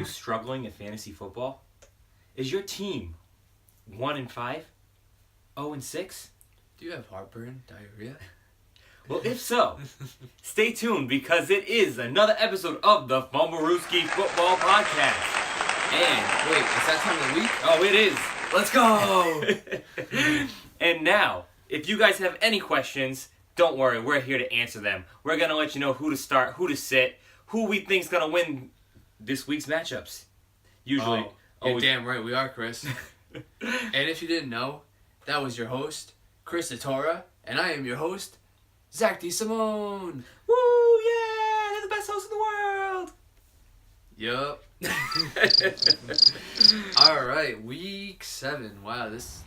you struggling in fantasy football? Is your team 1-5? 0-6? Do you have heartburn, diarrhea? Well, if so, stay tuned because it is another episode of the Fumblerooski Football Podcast. And, wait, it's that time of the week? Oh, it is. Let's go! And now, if you guys have any questions, don't worry, we're here to answer them. We're going to let you know who to start, who to sit, who we think's going to win this week's matchups. Usually. You're damn right we are, Chris. And if you didn't know, that was your host, Chris Satora, and I am your host, Zach DeSimone. Woo, yeah, they're the best host in the world. Yup. All right, week 7. Wow, this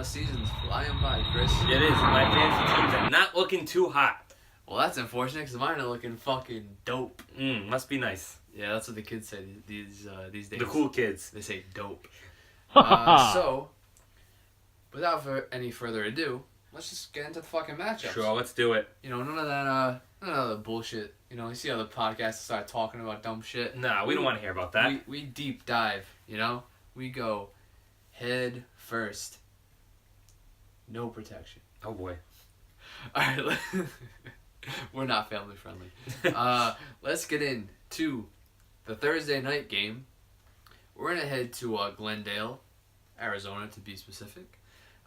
season's flying by, Chris. It is. My fantasy teams are not looking too hot. Well, that's unfortunate because mine are looking fucking dope. Must be nice. Yeah, that's what the kids say these days. The cool kids. They say dope. So, without any further ado, let's just get into the fucking matchups. Sure, let's do it. You know, none of that bullshit. You know, you see other podcasts start talking about dumb shit. Nah, we don't want to hear about that. We deep dive, you know? We go head first. No protection. Oh, boy. All right, we're not family friendly. Let's get into the Thursday night game. We're going to head to Glendale, Arizona to be specific.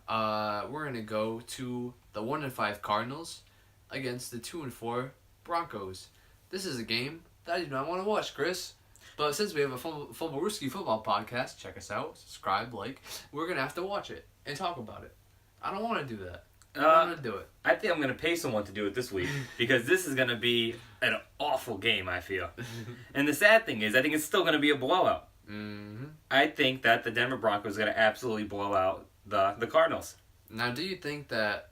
We're going to go to the 1-5 Cardinals against the 2-4 Broncos. This is a game that I do not want to watch, Chris. But since we have a Fumblerooski football podcast, check us out, subscribe, like, we're going to have to watch it and talk about it. I don't want to do that. I don't want to do it. I think I'm going to pay someone to do it this week because this is going to be an awful game, I feel. And the sad thing is, I think it's still going to be a blowout. Mm-hmm. I think that the Denver Broncos are going to absolutely blow out the Cardinals. Now, do you think that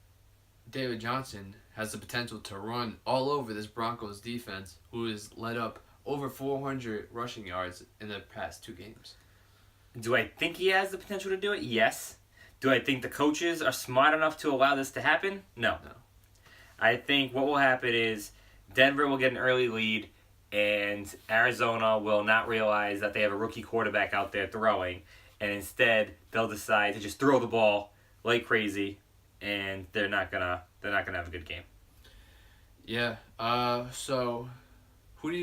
David Johnson has the potential to run all over this Broncos defense, who has led up over 400 rushing yards in the past 2 games? Do I think he has the potential to do it? Yes. Do I think the coaches are smart enough to allow this to happen? No. I think what will happen is Denver will get an early lead, and Arizona will not realize that they have a rookie quarterback out there throwing, and instead they'll decide to just throw the ball like crazy, and they're not gonna have a good game. Yeah. So, who do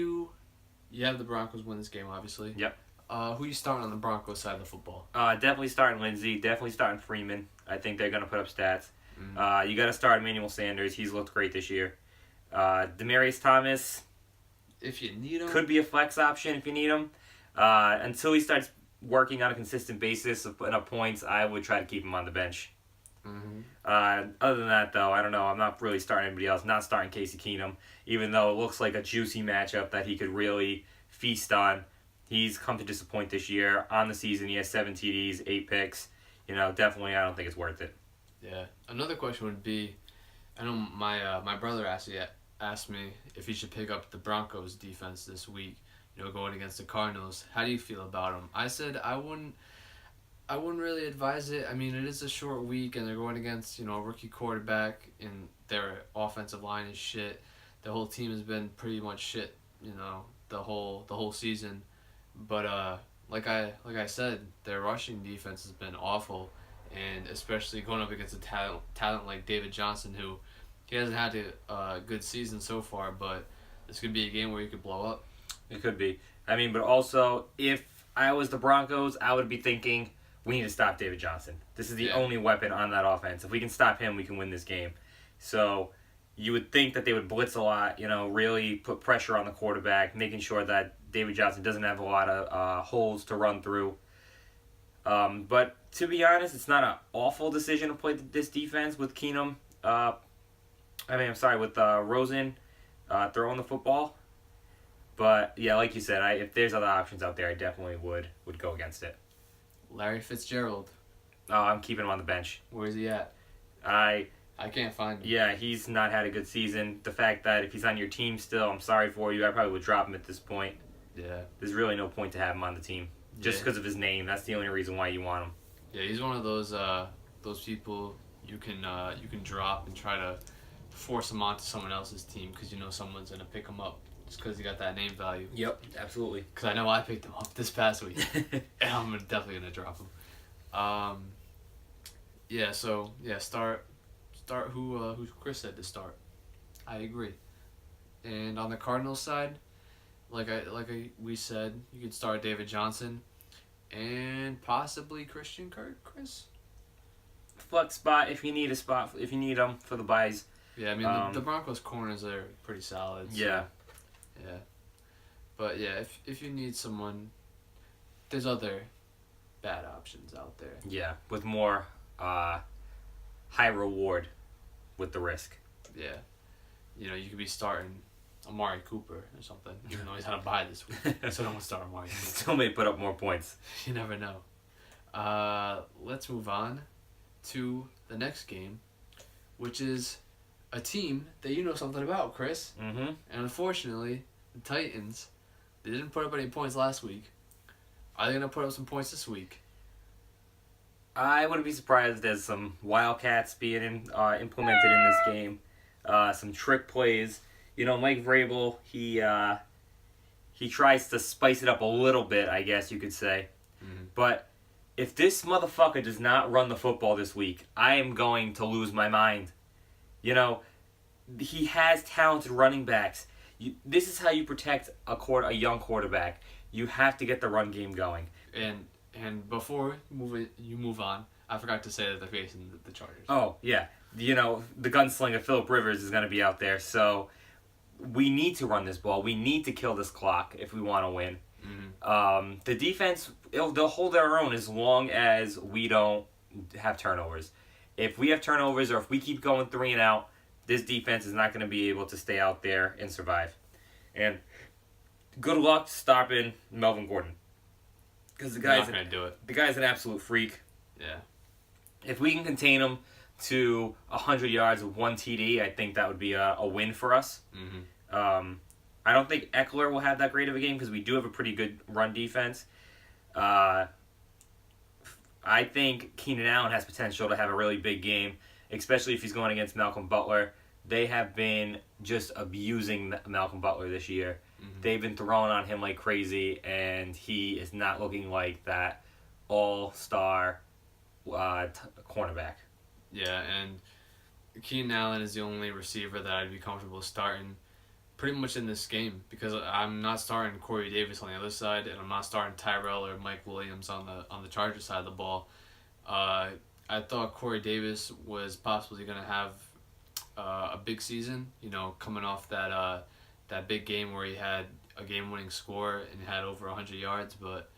you have the Broncos win this game? Obviously. Yep. Who you starting on the Broncos side of the football? Definitely starting Lindsey. Definitely starting Freeman. I think they're gonna put up stats. You got to start Emmanuel Sanders. He's looked great this year. Demaryius Thomas. If you need him. Could be a flex option if you need him. Until he starts working on a consistent basis of putting up points, I would try to keep him on the bench. Mm-hmm. Other than that, though, I don't know. I'm not really starting anybody else. Not starting Casey Keenum, even though it looks like a juicy matchup that he could really feast on. He's come to disappoint this year. On the season, he has 7 TDs, 8 picks. You know, definitely, I don't think it's worth it. Yeah. Another question would be, I know my brother asked me if he should pick up the Broncos defense this week, you know, going against the Cardinals. How do you feel about them? I said I wouldn't really advise it. I mean, it is a short week, and they're going against, you know, a rookie quarterback, and their offensive line is shit. The whole team has been pretty much shit, you know, the whole season. But like I said, their rushing defense has been awful, and especially going up against a talent like David Johnson, who he hasn't had a good season so far, but this could be a game where he could blow up. It could be. I mean, but also, if I was the Broncos, I would be thinking, we need to stop David Johnson. This is the only weapon on that offense. If we can stop him, we can win this game. So you would think that they would blitz a lot, you know, really put pressure on the quarterback, making sure that David Johnson doesn't have a lot of holes to run through. But to be honest, it's not an awful decision to play this defense with Keenum. With Rosen throwing the football. But yeah, like you said, if there's other options out there, I definitely would go against it. Larry Fitzgerald. Oh, I'm keeping him on the bench. Where's he at? I can't find him. Yeah, he's not had a good season. The fact that if he's on your team still, I'm sorry for you. I probably would drop him at this point. Yeah. There's really no point to have him on the team. Just because of his name. That's the only reason why you want him. Yeah, he's one of those people you can drop and try to force him onto someone else's team because you know someone's going to pick him up. just because he got that name value. Yep, absolutely. Because I know I picked him up this past week, and I'm definitely gonna drop him. Start who Chris said to start. I agree. And on the Cardinals side, we said, you could start David Johnson, and possibly Christian Kirk. Chris. Flex spot if you need them for the buys. Yeah, I mean the Broncos corners are pretty solid. So, yeah. Yeah. But yeah, if you need someone, there's other bad options out there. Yeah, with more high reward with the risk. Yeah. You could be starting Amari Cooper or something, even though he's had a bye this week. So don't start Amari Cooper. Still may put up more points. You never know. Let's move on to the next game, which is a team that you know something about, Chris. Mm-hmm. And unfortunately, the Titans, they didn't put up any points last week. Are they going to put up some points this week? I wouldn't be surprised if there's some Wildcats being implemented in this game. Some trick plays. Mike Vrabel, he tries to spice it up a little bit, I guess you could say. Mm-hmm. But if this motherfucker does not run the football this week, I am going to lose my mind. He has talented running backs. This is how you protect a young quarterback. You have to get the run game going. And before you move on, I forgot to say that they're facing the Chargers. Oh, yeah. The gunslinger Phillip Rivers is going to be out there, so we need to run this ball. We need to kill this clock if we want to win. Mm-hmm. The defense, they'll hold their own as long as we don't have turnovers. If we have turnovers or if we keep going 3 and out, this defense is not going to be able to stay out there and survive. And good luck stopping Melvin Gordon. Because the guy's not going to do it. The guy's an absolute freak. Yeah. If we can contain him to 100 yards with 1 TD, I think that would be a win for us. Mm-hmm. I don't think Eckler will have that great of a game because we do have a pretty good run defense. I think Keenan Allen has potential to have a really big game, especially if he's going against Malcolm Butler. They have been just abusing Malcolm Butler this year. Mm-hmm. They've been throwing on him like crazy, and he is not looking like that all-star cornerback. Yeah, and Keenan Allen is the only receiver that I'd be comfortable starting pretty much in this game because I'm not starting Corey Davis on the other side, and I'm not starting Tyrell or Mike Williams on the Chargers side of the ball. I thought Corey Davis was possibly going to have a big season, coming off that big game where he had a game-winning score and had over 100 yards, but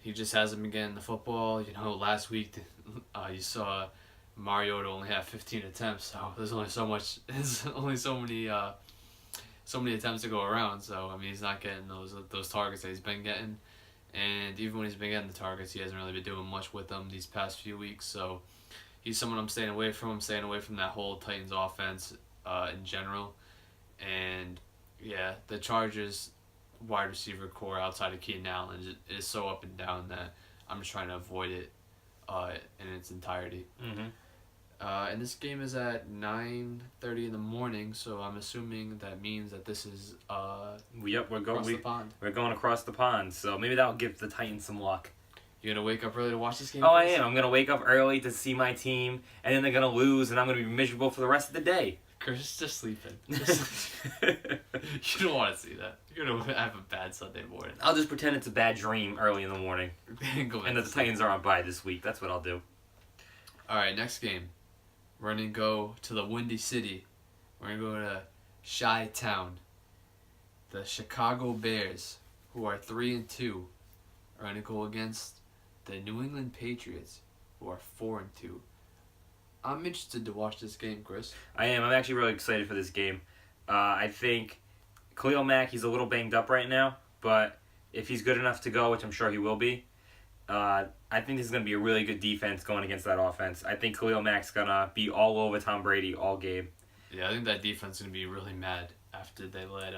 he just hasn't been getting the football. Last week you saw Mariota only have 15 attempts, so there's only so many attempts to go around. So I mean, he's not getting those targets that he's been getting, and even when he's been getting the targets, he hasn't really been doing much with them these past few weeks. So he's someone I'm staying away from. I'm staying away from that whole Titans offense in general, and yeah, the Chargers wide receiver core outside of Keenan Allen is so up and down that I'm just trying to avoid it in its entirety. Mm-hmm. And this game is at 9:30 in the morning, so I'm assuming that means that this is Yep, across the pond. We're going across the pond, so maybe that'll give the Titans some luck. You gonna wake up early to watch this game? Oh, I am. I'm gonna wake up early to see my team, and then they're gonna lose, and I'm gonna be miserable for the rest of the day. Chris is just sleeping. You don't want to see that. You're gonna have a bad Sunday morning. I'll just pretend it's a bad dream early in the morning, Go and that the Titans are on bye this week. That's what I'll do. All right, next game. We're going to go to the Windy City. We're going to go to Chi-Town. The Chicago Bears, who are 3-2, are going to go against the New England Patriots, who are 4-2. I'm interested to watch this game, Chris. I am. I'm actually really excited for this game. I think Khalil Mack, he's a little banged up right now, but if he's good enough to go, which I'm sure he will be, I think this is going to be a really good defense going against that offense. I think Khalil Mack's going to be all over Tom Brady all game. Yeah, I think that defense is going to be really mad after they let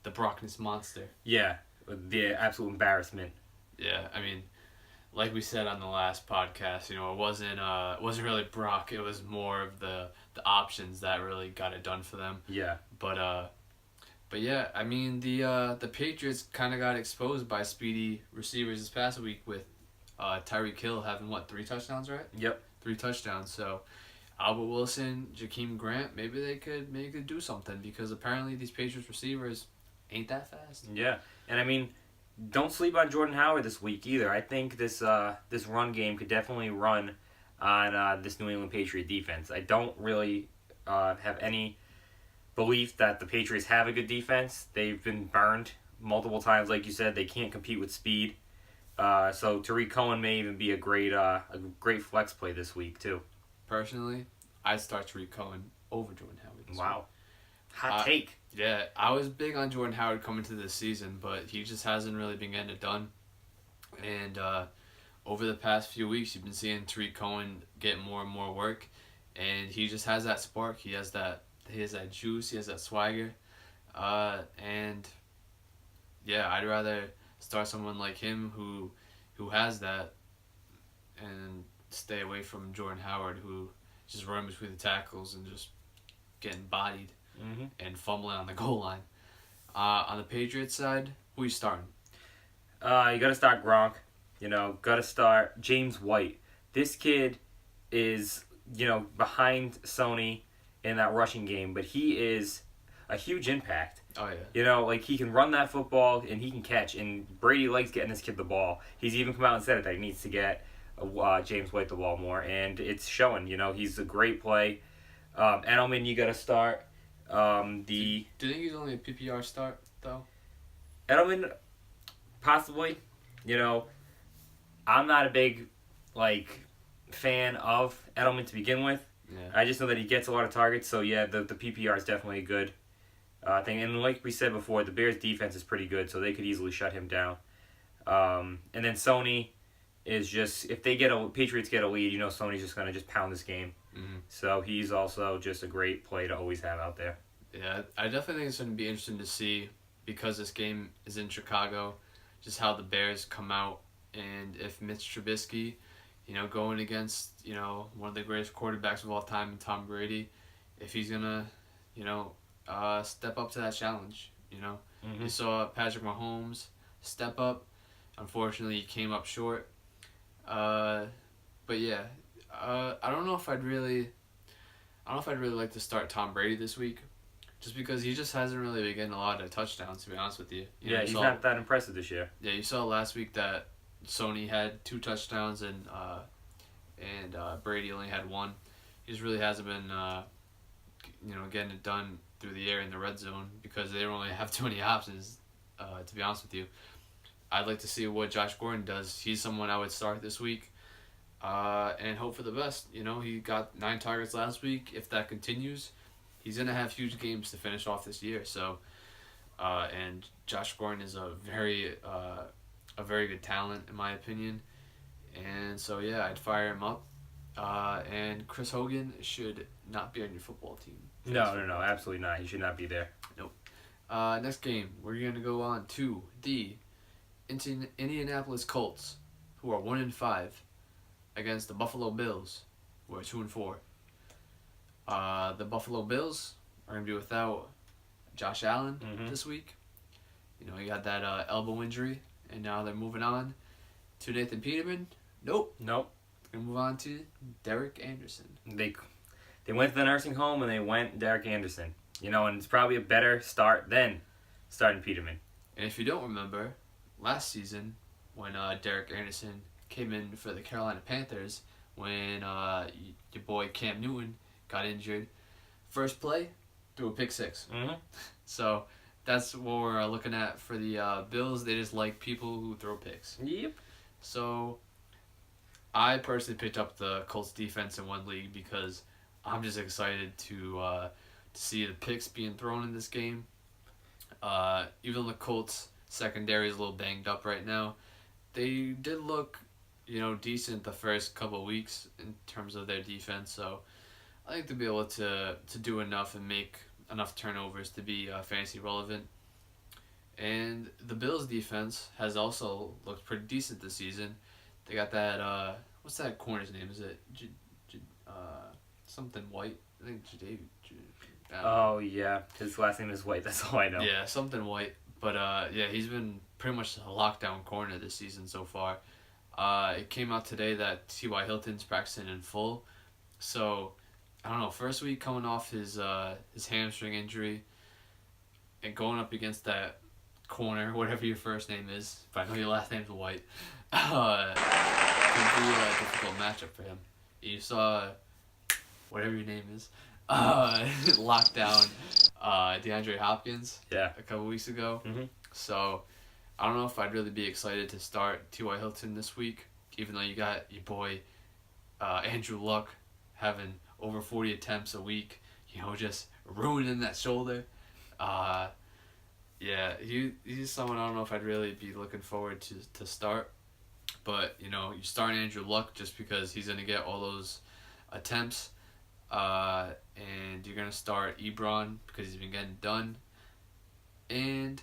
the Broncos monster. Yeah, the absolute embarrassment. Yeah, I mean, like we said on the last podcast, it wasn't really Brock. It was more of the options that really got it done for them. Yeah. But But yeah, I mean the Patriots kind of got exposed by speedy receivers this past week with Tyreek Hill having 3 touchdowns, right? Yep. 3 touchdowns. So Albert Wilson, Jakeem Grant, maybe they could do something because apparently these Patriots receivers ain't that fast. Yeah, and I mean, don't sleep on Jordan Howard this week either. I think this run game could definitely run on this New England Patriot defense. I don't really have any belief that the Patriots have a good defense. They've been burned multiple times, like you said. They can't compete with speed. So Tariq Cohen may even be a great flex play this week too. Personally, I'd start Tariq Cohen over Jordan Howard this Wow. week. Hot take. Yeah, I was big on Jordan Howard coming to this season, but he just hasn't really been getting it done. And over the past few weeks, you've been seeing Tariq Cohen get more and more work, and he just has that spark. He has that juice. He has that swagger. And yeah, I'd rather start someone like him who has that, and stay away from Jordan Howard, who just run between the tackles and just getting bodied and fumbling on the goal line. On the Patriots side, who you starting? You got to start Gronk. Got to start James White. This kid is, behind Sony in that rushing game, but he is a huge impact. Oh, yeah. He can run that football and he can catch, and Brady likes getting this kid the ball. He's even come out and said it that he needs to get James White the ball more, and it's showing. He's a great play. Edelman, you got to start. Do you think he's only a PPR start, though? Edelman, possibly. I'm not a big, fan of Edelman to begin with. Yeah. I just know that he gets a lot of targets, so yeah, the PPR is definitely a good thing. And like we said before, the Bears' defense is pretty good, so they could easily shut him down. And then Sony is just, if Patriots get a lead, Sony's just going to just pound this game. Mm-hmm. So he's also just a great play to always have out there. Yeah, I definitely think it's going to be interesting to see, because this game is in Chicago, just how the Bears come out, and if Mitch Trubisky, going against, one of the greatest quarterbacks of all time, Tom Brady, if he's going to, step up to that challenge, You saw Patrick Mahomes step up. Unfortunately, he came up short. But yeah, I don't know if I'd really like to start Tom Brady this week, just because he just hasn't really been getting a lot of touchdowns, to be honest with you. He's not that impressive this year. Yeah, you saw last week that Sony had 2 touchdowns and Brady only had 1. He just really hasn't been getting it done through the air in the red zone, because they don't really have too many options, to be honest with you. I'd like to see what Josh Gordon does. He's someone I would start this week, and hope for the best. He got 9 targets last week. If that continues, he's going to have huge games to finish off this year. So, and Josh Gordon is a very good talent, in my opinion. And so, yeah, I'd fire him up. And Chris Hogan should not be on your football team. No, absolutely not. He should not be there. Nope. Next game, we're going to go on to the Indianapolis Colts, who are 1-5, against the Buffalo Bills, who are 2-4. The Buffalo Bills are going to be without Josh Allen this week. He had that elbow injury, and now they're moving on to Nathan Peterman. Nope. Going to move on to Derek Anderson. They went to the nursing home, and they went Derek Anderson. And it's probably a better start than starting Peterman. And if you don't remember, last season, when Derek Anderson came in for the Carolina Panthers, when your boy Cam Newton got injured, first play, threw a pick 6. So that's what we're looking at for the Bills. They just like people who throw picks. Yep. So I personally picked up the Colts defense in one league because I'm just excited to see the picks being thrown in this game. Even the Colts secondary is a little banged up right now. They did look, decent the first couple of weeks in terms of their defense. So I think they'll be able to do enough and make enough turnovers to be fantasy relevant. And the Bills' defense has also looked pretty decent this season. They got that, what's that corner's name? Is it something White? I think Oh, yeah. His last name is White. That's all I know. Yeah, something White. But, yeah, he's been pretty much a lockdown corner this season so far. It came out today that T.Y. Hilton's practicing in full. So, I don't know, first week coming off his hamstring injury and going up against that corner, whatever your first name is, if I know your last name's White, could be a difficult matchup for him. You saw, whatever your name is, lock down DeAndre Hopkins a couple weeks ago. Mm-hmm. So, I don't know if I'd really be excited to start T.Y. Hilton this week, even though you got your boy Andrew Luck having over 40 attempts a week, just ruining that shoulder. Yeah, he's someone I don't know if I'd really be looking forward to start. But, you start Andrew Luck just because he's going to get all those attempts. And you're going to start Ebron because he's been getting done. And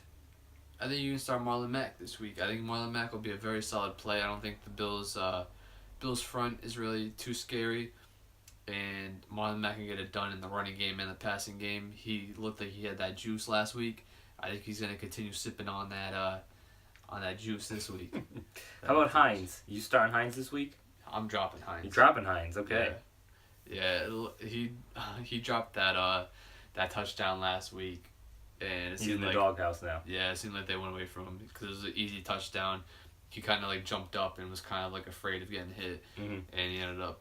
I think you can start Marlon Mack this week. I think Marlon Mack will be a very solid play. I don't think the Bills' front is really too scary. And Marlon Mack can get it done in the running game and the passing game. He looked like he had that juice last week. I think he's going to continue sipping on that juice this week. How about Hines? You starting Hines this week? I'm dropping Hines. You're dropping Hines, okay. Yeah, he dropped that touchdown last week. And he's in the doghouse now. Yeah, it seemed like they went away from him because it was an easy touchdown. He kind of jumped up and was kind of afraid of getting hit. Mm-hmm. And he ended up,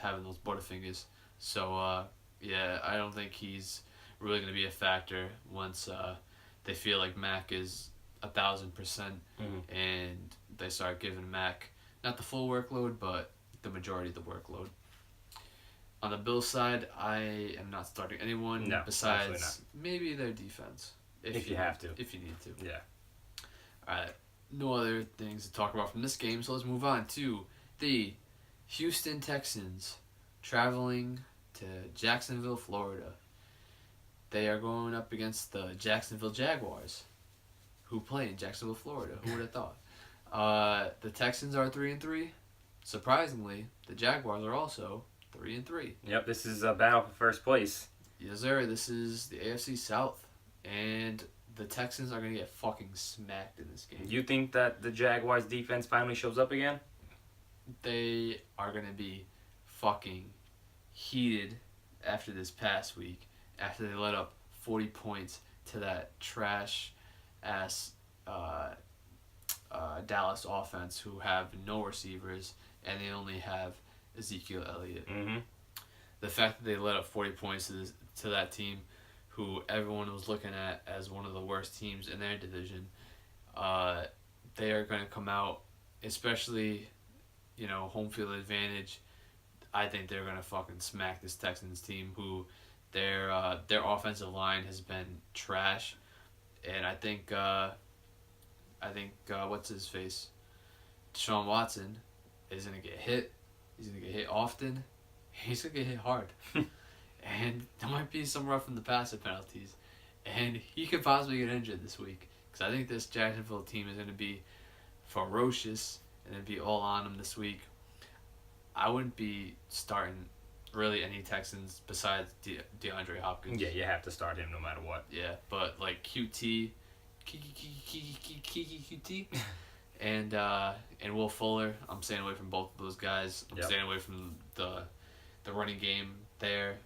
having those butterfingers. So, yeah, I don't think he's really going to be a factor once they feel like Mac is 1,000%, and they start giving Mac not the full workload, but the majority of the workload. On the Bills side, I am not starting anyone besides maybe their defense. If you have to. If you need to. Yeah. Alright, no other things to talk about from this game, so let's move on to the Houston Texans traveling to Jacksonville, Florida. They are going up against the Jacksonville Jaguars, who play in Jacksonville, Florida. Who would have thought? The Texans are 3-3. Surprisingly, the Jaguars are also 3-3. Yep, this is a battle for first place. Yes, sir. This is the AFC South, and the Texans are going to get fucking smacked in this game. You think that the Jaguars defense finally shows up again? They are going to be fucking heated after this past week, after they let up 40 points to that trash-ass Dallas offense who have no receivers, and they only have Ezekiel Elliott. Mm-hmm. The fact that they let up 40 points to that team, who everyone was looking at as one of the worst teams in their division, they are going to come out, especially, home field advantage. I think they're going to fucking smack this Texans team, who their offensive line has been trash, and I think what's his face, Deshaun Watson, is going to get hit. He's going to get hit often. He's going to get hit hard. And there might be some roughing the passer penalties. And he could possibly get injured this week. Because I think this Jacksonville team is going to be ferocious and be all on them this week. I wouldn't be starting really any Texans besides DeAndre Hopkins. Yeah, you have to start him no matter what. Yeah, but QT, and Will Fuller, I'm staying away from both of those guys. I'm staying away from the running game there.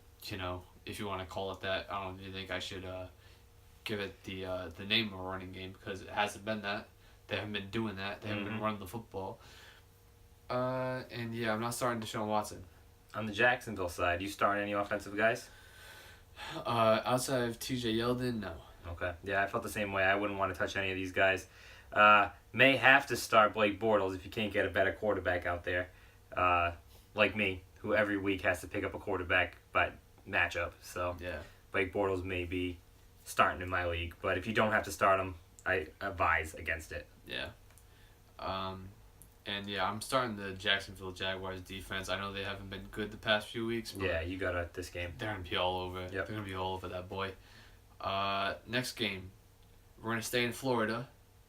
If you want to call it that, I don't even think I should give it the name of a running game, because it hasn't been that. They haven't been doing that. They haven't been running the football. And yeah, I'm not starting Deshaun Watson. On the Jacksonville side, you starting any offensive guys? Outside of TJ Yeldon, no. Okay. Yeah, I felt the same way. I wouldn't want to touch any of these guys. May have to start Blake Bortles if you can't get a better quarterback out there. Like me, who every week has to pick up a quarterback by matchup. So yeah, Blake Bortles may be starting in my league. But if you don't have to start him, I advise against it. Yeah. And yeah, I'm starting the Jacksonville Jaguars defense. I know they haven't been good the past few weeks. But yeah, you got this game. They're going to be all over. Yep. They're going to be all over that boy. Next game, we're going to stay in Florida,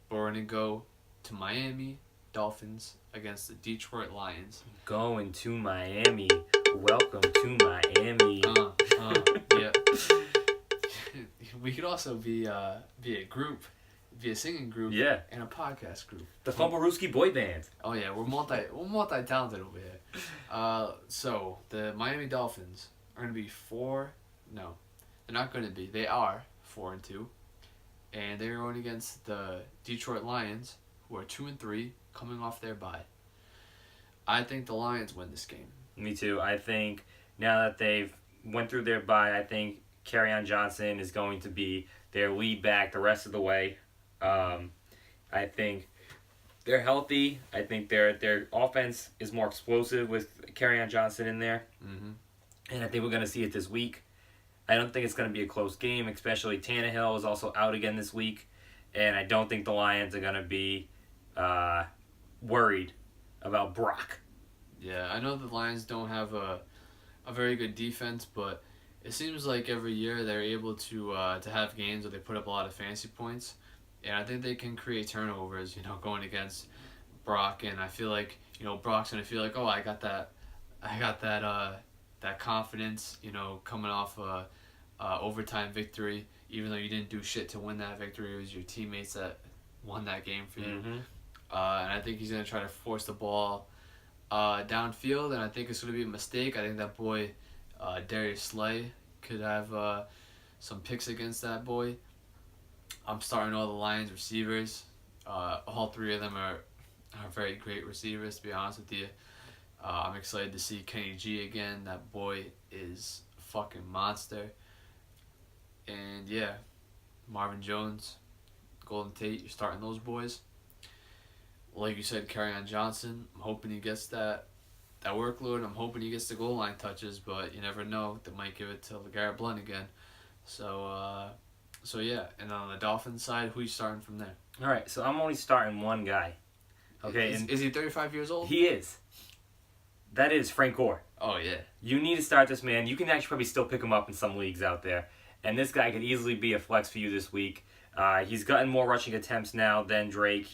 but we're going to go to Miami Dolphins against the Detroit Lions. Going to Miami. Welcome to Miami. Yeah. We could also be a group, be a singing group, Yeah. and a podcast group. The Fumblerooski boy band. Oh yeah, we're multi talented over here. So the Miami Dolphins are gonna be no, they're not gonna be. They are 4-2, and they're going against the Detroit Lions, who are 2-3, coming off their bye. I think the Lions win this game. Me too. I think now that they've went through their bye, I think Kerryon Johnson is going to be their lead back the rest of the way. I think they're healthy. I think their offense is more explosive with Kerryon Johnson in there. Mm-hmm. And I think we're going to see it this week. I don't think it's going to be a close game, especially Tannehill is also out again this week. And I don't think the Lions are going to be worried about Brock. Yeah, I know the Lions don't have a very good defense, but it seems like every year they're able to have games where they put up a lot of fantasy points. And I think they can create turnovers, going against Brock. And I feel like, Brock's going to feel like, oh, I got that confidence, coming off a overtime victory, even though you didn't do shit to win that victory. It was your teammates that won that game for you. Mm-hmm. And I think he's going to try to force the ball downfield, and I think it's going to be a mistake. I think that boy, Darius Slay, could have some picks against that boy. I'm starting all the Lions receivers. All three of them are very great receivers, to be honest with you. I'm excited to see Kenny G again. That boy is a fucking monster. And yeah, Marvin Jones, Golden Tate, you're starting those boys. Like you said, Kerryon Johnson, I'm hoping he gets that workload. I'm hoping he gets the goal line touches, but you never know. They might give it to LeGarrette Blount again. So yeah. And on the Dolphins side, who are you starting from there? All right, so I'm only starting one guy. Okay, Is he 35 years old? He is. That is Frank Gore. Oh, yeah. You need to start this man. You can actually probably still pick him up in some leagues out there. And this guy could easily be a flex for you this week. He's gotten more rushing attempts now than Drake.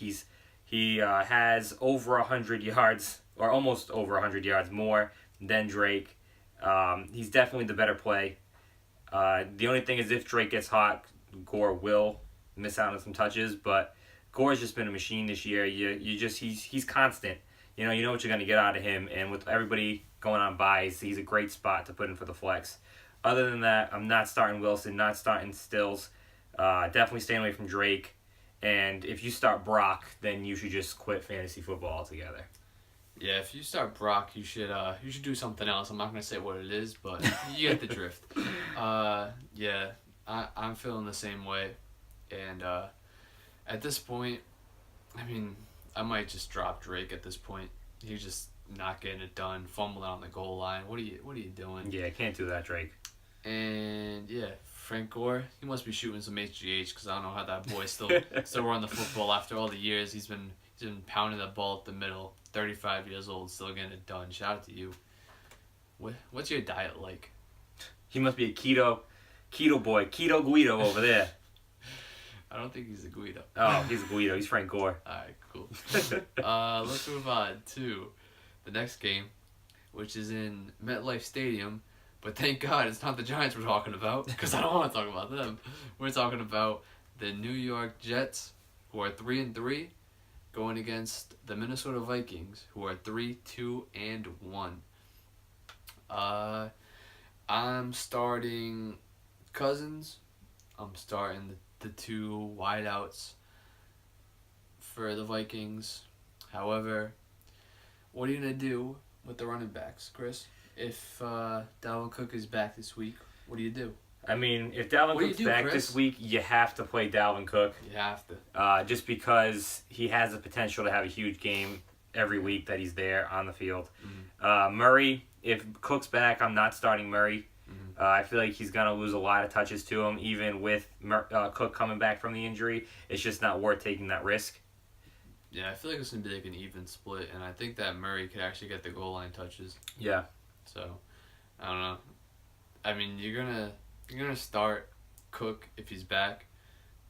He has over 100 yards, or almost over 100 yards more than Drake. He's definitely the better play. The only thing is if Drake gets hot, Gore will miss out on some touches, but Gore's just been a machine this year. He's constant. You know what you're going to get out of him, and with everybody going on buys, he's a great spot to put in for the flex. Other than that, I'm not starting Wilson, not starting Stills. Definitely staying away from Drake. And if you start Brock, then you should just quit fantasy football altogether. Yeah, if you start Brock, you should do something else. I'm not going to say what it is, but you get the drift. Yeah, I'm feeling the same way. And at this point, I mean, I might just drop Drake at this point. He's just not getting it done, fumbling on the goal line. What are you doing? Yeah, can't do that, Drake. And yeah, Frank Gore, he must be shooting some HGH because I don't know how that boy still running the football after all the years he's been pounding the ball up the middle. 35 years old, still getting it done. Shout out to you. What's your diet like? He must be a keto boy, Keto Guido over there. I don't think he's a Guido. Oh, he's a Guido. He's Frank Gore. Alright, cool. Let's move on to the next game, which is in MetLife Stadium. But thank God it's not the Giants we're talking about, because I don't want to talk about them. We're talking about the New York Jets, who are 3-3, going against the Minnesota Vikings, who are 3-2-1. I'm starting Cousins. I'm starting the two wideouts for the Vikings. However, what are you going to do with the running backs, Chris? If Dalvin Cook is back this week, what do you do? I mean, if Dalvin Cook's back this week, you have to play Dalvin Cook. You have to. Just because he has the potential to have a huge game every week that he's there on the field. Mm-hmm. Murray, if Cook's back, I'm not starting Murray. Mm-hmm. I feel like he's going to lose a lot of touches to him, even with Cook coming back from the injury. It's just not worth taking that risk. Yeah, I feel like it's going to be like an even split, and I think that Murray could actually get the goal line touches. Yeah. So, I don't know. I mean, you're gonna start Cook if he's back,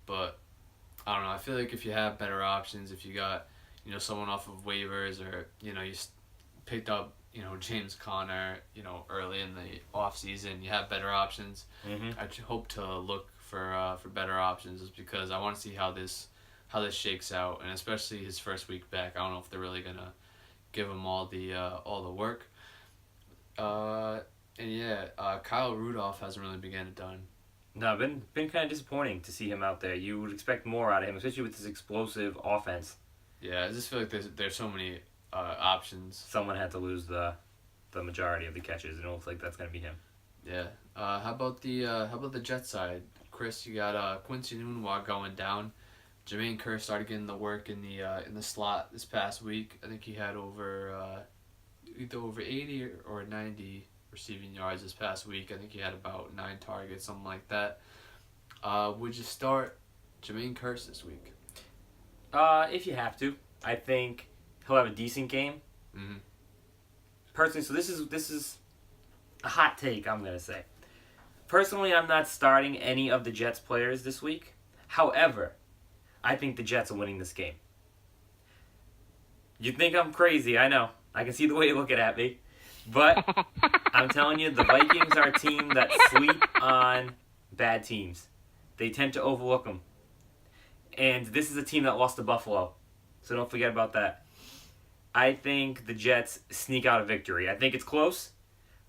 but I don't know. I feel like if you have better options, if you got someone off of waivers or you picked up James Conner, early in the offseason, you have better options. Mm-hmm. I hope to look for better options just because I want to see how this shakes out, and especially his first week back. I don't know if they're really gonna give him all the work. Kyle Rudolph hasn't really begun it done. No, been kind of disappointing to see him out there. You would expect more out of him, especially with this explosive offense. Yeah, I just feel like there's so many options. Someone had to lose the majority of the catches, and it looks like that's gonna be him. Yeah. How about the Jets side, Chris? You got Quincy Nunwa going down. Jermaine Kerr started getting the work in the slot this past week. I think he had either over 80 or 90 receiving yards this past week. I think he had about 9 targets, something like that. Would you start Jermaine Kerr this week? If you have to, I think he'll have a decent game. Mm-hmm. Personally, so this is a hot take, I'm gonna say. Personally, I'm not starting any of the Jets players this week. However, I think the Jets are winning this game. You think I'm crazy, I know. I can see the way you're looking at me. But I'm telling you, the Vikings are a team that sleep on bad teams. They tend to overlook them. And this is a team that lost to Buffalo. So don't forget about that. I think the Jets sneak out a victory. I think it's close,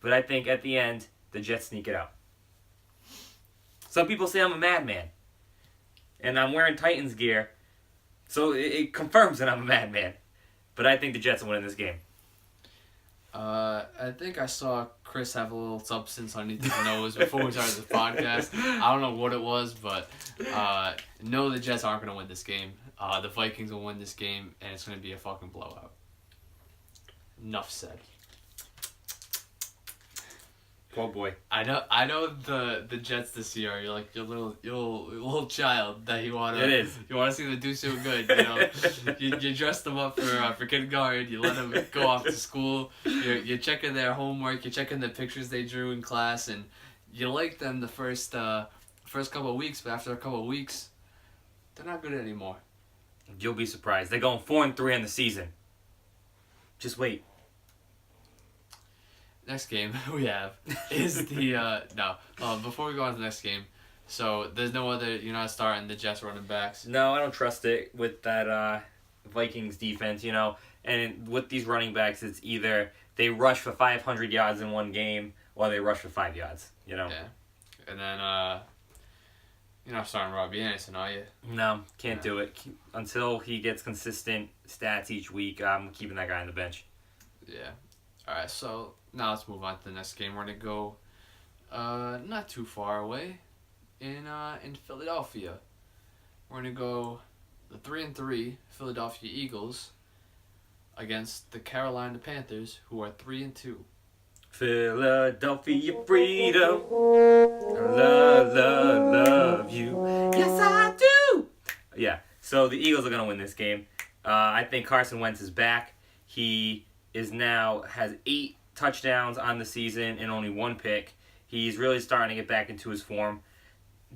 but I think at the end, the Jets sneak it out. Some people say I'm a madman. And I'm wearing Titans gear. So it confirms that I'm a madman. But I think the Jets will win this game. I think I saw Chris have a little substance underneath his nose before we started the podcast. I don't know what it was, but no, the Jets aren't going to win this game. The Vikings will win this game, and it's going to be a fucking blowout. Enough said. Oh boy. I know the Jets this year. You're like your little child that you wanna. It is. You wanna see them do so good. You dress them up for kindergarten. You let them go off to school. You're checking their homework. You're checking the pictures they drew in class, and you like them the first couple of weeks. But after a couple of weeks, they're not good anymore. You'll be surprised. They're going 4-3 on the season. Just wait. Next game we have is before we go on to the next game, so there's no other, you're not starting the Jets running backs? No, I don't trust it with that Vikings defense, and with these running backs, it's either they rush for 500 yards in one game or they rush for 5 yards, Yeah. And then you're not starting Robbie Anderson, are you? No, can't do it. Until he gets consistent stats each week, I'm keeping that guy on the bench. Yeah. Alright, so now let's move on to the next game. We're going to go not too far away in Philadelphia. We're going to go the 3-3 Philadelphia Eagles against the Carolina Panthers, who are 3-2. Philadelphia freedom, love you. Yes, I do. Yeah, so the Eagles are going to win this game. I think Carson Wentz is back. He has 8 touchdowns on the season and only 1 pick. He's really starting to get back into his form.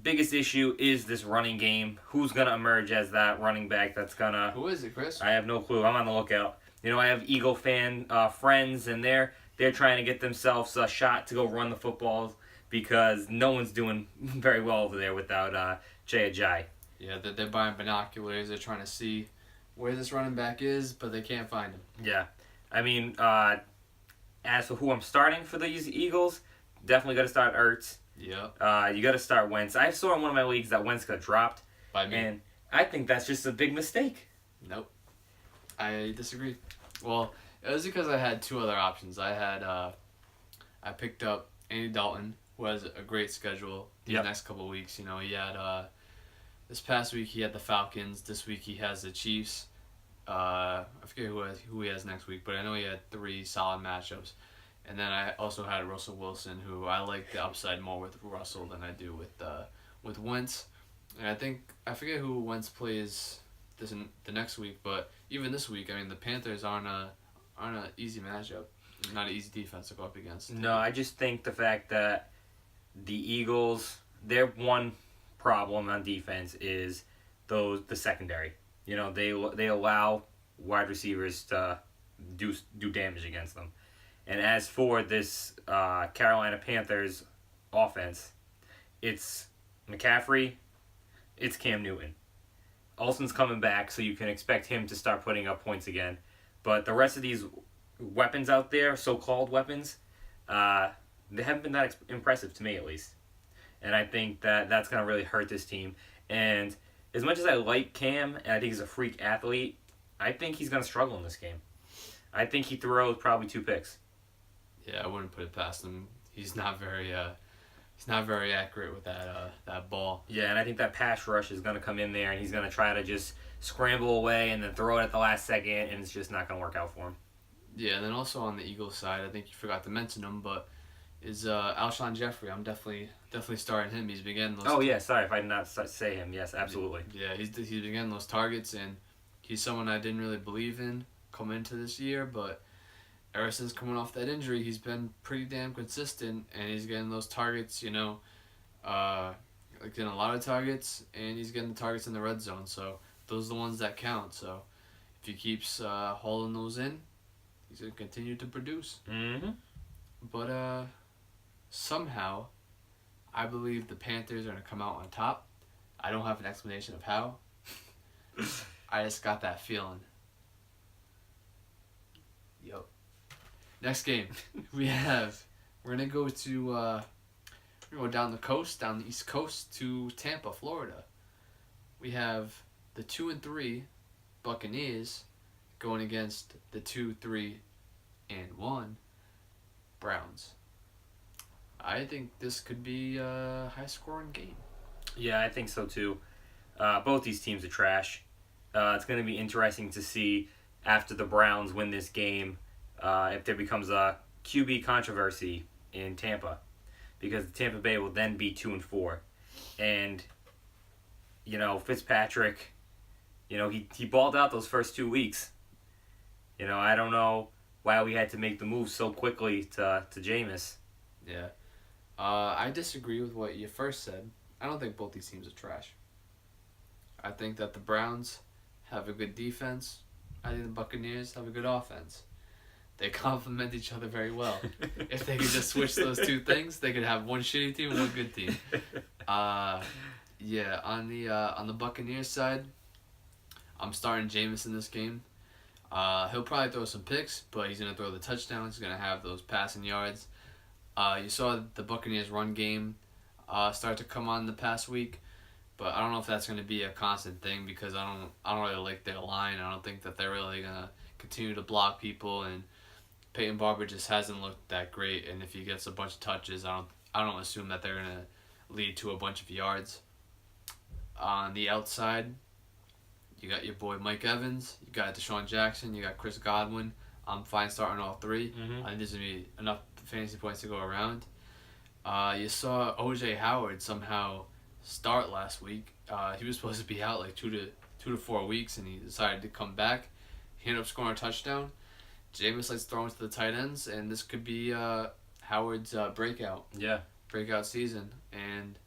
Biggest issue is this running game. Who's going to emerge as that running back that's going to... Who is it, Chris? I have no clue. I'm on the lookout. I have Eagle fan friends, and they're trying to get themselves a shot to go run the footballs because no one's doing very well over there without Jay Ajayi. Yeah, they're buying binoculars. They're trying to see where this running back is, but they can't find him. Yeah. I mean, as for who I'm starting for these Eagles, definitely got to start Ertz. Yeah. You got to start Wentz. I saw in one of my leagues that Wentz got dropped. By me. And I think that's just a big mistake. Nope. I disagree. Well, it was because I had 2 other options. I picked up Andy Dalton, who has a great schedule the next couple of weeks. He had this past week he had the Falcons. This week he has the Chiefs. I forget who he has next week, but I know he had 3 solid matchups. And then I also had Russell Wilson, who I like the upside more with Russell than I do with Wentz. And I forget who Wentz plays the next week, but even this week, I mean, the Panthers aren't an easy matchup. Not an easy defense to go up against. No, I just think the fact that the Eagles, their one problem on defense is the secondary. They allow wide receivers to do damage against them. And as for this Carolina Panthers offense, it's McCaffrey, it's Cam Newton. Olsen's coming back, so you can expect him to start putting up points again. But the rest of these weapons out there, so-called weapons, they haven't been that impressive to me, at least. And I think that that's going to really hurt this team. And as much as I like Cam, and I think he's a freak athlete, I think he's going to struggle in this game. I think he throws probably 2 picks. Yeah, I wouldn't put it past him. He's not very accurate with that ball. Yeah, and I think that pass rush is going to come in there, and he's going to try to just scramble away and then throw it at the last second, and it's just not going to work out for him. Yeah, and then also on the Eagles side, I think you forgot to mention him, but is Alshon Jeffrey. I'm definitely starting him. He's been getting those. Oh yeah, sorry if I did not say him. Yes, absolutely. Yeah, he's been getting those targets, and he's someone I didn't really believe in coming into this year, but ever since coming off that injury, he's been pretty damn consistent, and he's getting those targets. Getting a lot of targets, and he's getting the targets in the red zone. So those are the ones that count. So if he keeps hauling those in, he's gonna continue to produce. Mm-hmm. But somehow, I believe the Panthers are going to come out on top. I don't have an explanation of how. I just got that feeling. Yo. Next game, we're going to go down the East Coast to Tampa, Florida. We have the 2-3 Buccaneers going against the 2-3-1 Browns. I think this could be a high-scoring game. Yeah, I think so too. Both these teams are trash. It's going to be interesting to see after the Browns win this game if there becomes a QB controversy in Tampa, because Tampa Bay will then be 2-4, and Fitzpatrick, he balled out those first 2 weeks. I don't know why we had to make the move so quickly to Jameis. Yeah. I disagree with what you first said. I don't think both these teams are trash. I think that the Browns have a good defense. I think the Buccaneers have a good offense. They complement each other very well. If they could just switch those two things, they could have one shitty team and one good team. Yeah, on the Buccaneers side, I'm starting Jameis in this game. He'll probably throw some picks, but he's going to throw the touchdowns. He's going to have those passing yards. You saw the Buccaneers run game start to come on the past week, but I don't know if that's going to be a constant thing because I don't really like their line. I don't think that they're really going to continue to block people, and Peyton Barber just hasn't looked that great, and if he gets a bunch of touches, I don't assume that they're going to lead to a bunch of yards. On the outside, you got your boy Mike Evans, you got Deshaun Jackson, you got Chris Godwin. I'm fine starting all three. Mm-hmm. I think there's going to be enough fantasy points to go around. You saw O.J. Howard somehow start last week. He was supposed to be out like 2 to 4 weeks, and he decided to come back. He ended up scoring a touchdown. Jameis likes throwing to the tight ends, and this could be Howard's breakout season. And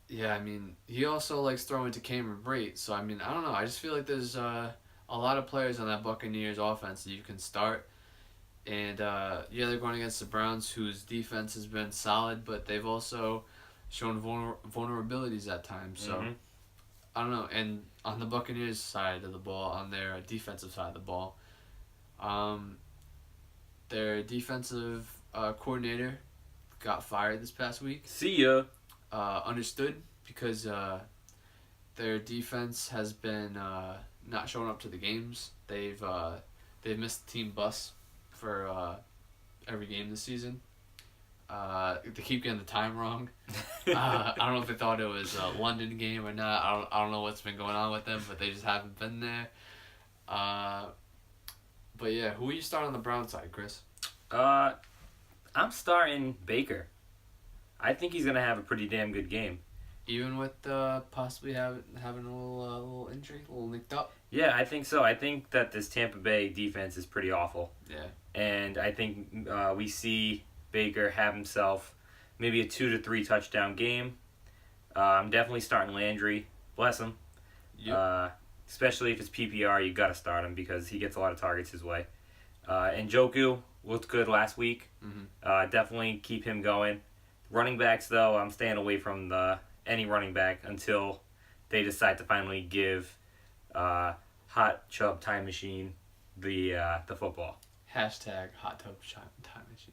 yeah, I mean, he also likes throwing to Cameron Brate. So I mean, I don't know. I just feel like there's a lot of players on that Buccaneers offense that you can start. And yeah, they're going against the Browns, whose defense has been solid, but they've also shown vulnerabilities at times. So Mm-hmm. I don't know. And on the Buccaneers side of the ball, on their defensive side of the ball, their defensive coordinator got fired this past week. See ya. Understood, because their defense has been not showing up to the games. They've missed the team bus for every game this season. They keep getting the time wrong. I don't know if they thought it was a London game or not. I don't know what's been going on with them, but they just haven't been there. But yeah, who are you starting on the Brown side, Chris? I'm starting Baker. I think he's gonna have a pretty damn good game. Even with possibly having a little injury, a little nicked up. Yeah, I think so. I think that this Tampa Bay defense is pretty awful. Yeah. And I think we see Baker have himself maybe a 2 to 3 touchdown game. I'm definitely starting Landry. Bless him. Yep. Especially if it's PPR, you got to start him because he gets a lot of targets his way. Njoku looked good last week. Mm-hmm. Definitely keep him going. Running backs, though, I'm staying away from any running back until they decide to finally give Hot Chub Time Machine the football. Hashtag Hot Tub Time Machine.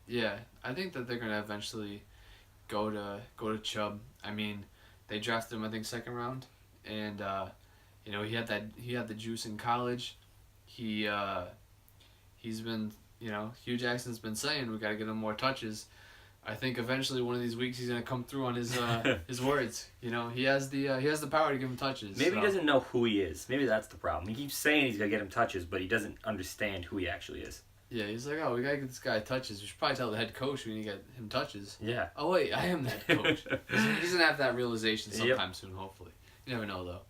Yeah, I think that they're gonna eventually go to Chubb. I mean, they drafted him I think second round, and he had the juice in college. He's been Hugh Jackson's been saying we got to get him more touches. I think eventually one of these weeks he's gonna come through on his his words. He has the power to give him touches. Maybe he doesn't know who he is. Maybe that's the problem. He keeps saying he's gonna get him touches, but he doesn't understand who he actually is. Yeah, he's like, oh, we gotta get this guy touches. We should probably tell the head coach we need to get him touches. Yeah. Oh wait, I am the head coach. He's gonna have that realization sometime soon, hopefully. You never know though.